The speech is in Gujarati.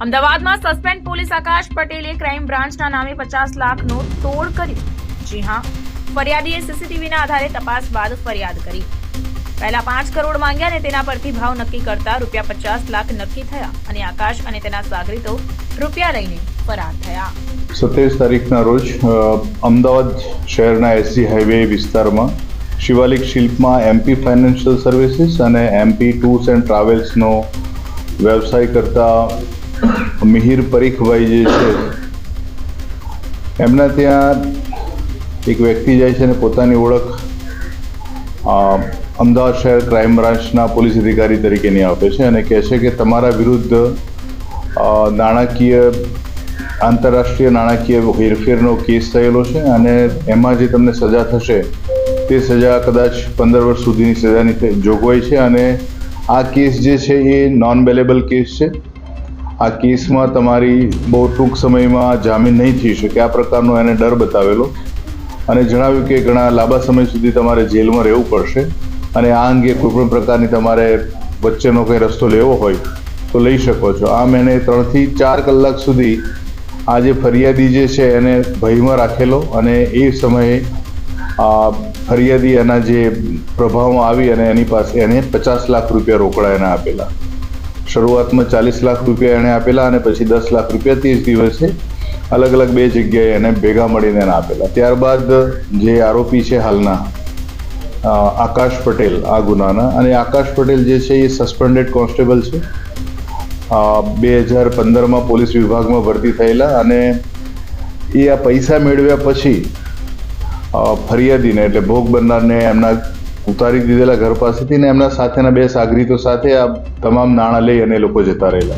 અમદાવાદમાં સસ્પેન્ડ પોલીસ આકાશ પટેલે ક્રાઇમ બ્રાન્ચના નામે 50 લાખનો તોડ કર્યો. જી હા, ફરિયાદીએ સીસીટીવીના આધારે તપાસ બાદ ફરિયાદ કરી. પહેલા 5 કરોડ માંગ્યા અને તેના પરથી ભાવ નક્કી કરતા ₹50 લાખ નક્કી થયા અને આકાશ અને તેના સાગરીતો રૂપિયા લઈને ફરાર થયા. 27 તારીખના રોજ અમદાવાદ શહેરના એસજી હાઈવે વિસ્તારમાં શિવાલિક શિલ્પમાં એમપી ફાઇનાન્શિયલ સર્વિસીસ અને એમપી ટૂર્સ એન્ડ ટ્રાવેલ્સનો વ્યવસાય કરતા મિહિર પરીખભાઈ જે છે એમના ત્યાં એક વ્યક્તિ જાય છે અને પોતાની ઓળખ અમદાવાદ શહેર ક્રાઇમ બ્રાન્ચના પોલીસ અધિકારી તરીકેની આપે છે અને કહે છે કે તમારા વિરુદ્ધ આંતરરાષ્ટ્રીય નાણાકીય હેરફેરનો કેસ થયેલો છે અને એમાં જે તમને સજા થશે તે સજા કદાચ 15 વર્ષ સુધીની સજાની જોગવાઈ છે અને આ કેસ જે છે એ નોન બેલેબલ કેસ છે. આ કેસમાં તમારી બહુ ટૂંક સમયમાં જામીન નહીં થઈ શકે આ પ્રકારનો એને ડર બતાવેલો અને જણાવ્યું કે ઘણા લાંબા સમય સુધી તમારે જેલમાં રહેવું પડશે અને આ અંગે કોઈપણ પ્રકારની તમારે વચ્ચેનો કંઈ રસ્તો લેવો હોય તો લઈ શકો છો. આમ એને 3 થી 4 કલાક સુધી આ જે ફરિયાદી જે છે એને ભયમાં રાખેલો અને એ સમયે ફરિયાદી એના જે પ્રભાવમાં આવી અને એની પાસે એને 50 લાખ રૂપિયા રોકડા એને આપેલા. શરૂઆતમાં 40 લાખ રૂપિયા એણે આપેલા અને પછી 10 લાખ રૂપિયા તે જ દિવસે અલગ અલગ 2 જગ્યાએ એને ભેગા મળીને એને આપેલા. ત્યારબાદ જે આરોપી છે હાલના આકાશ પટેલ આ ગુનાના, અને આકાશ પટેલ જે છે એ સસ્પેન્ડેડ કોન્સ્ટેબલ છે. 2015માં પોલીસ વિભાગમાં ભરતી થયેલા અને એ આ પૈસા મેળવ્યા પછી ફરિયાદીને એટલે ભોગ બનનારને એમના ઉતારી દીધેલા ઘર પાસેથી ને એમના સાથેના 2 સાગરીતો સાથે આ તમામ નાણાં લઈ અને લોકો જતા રહેલા.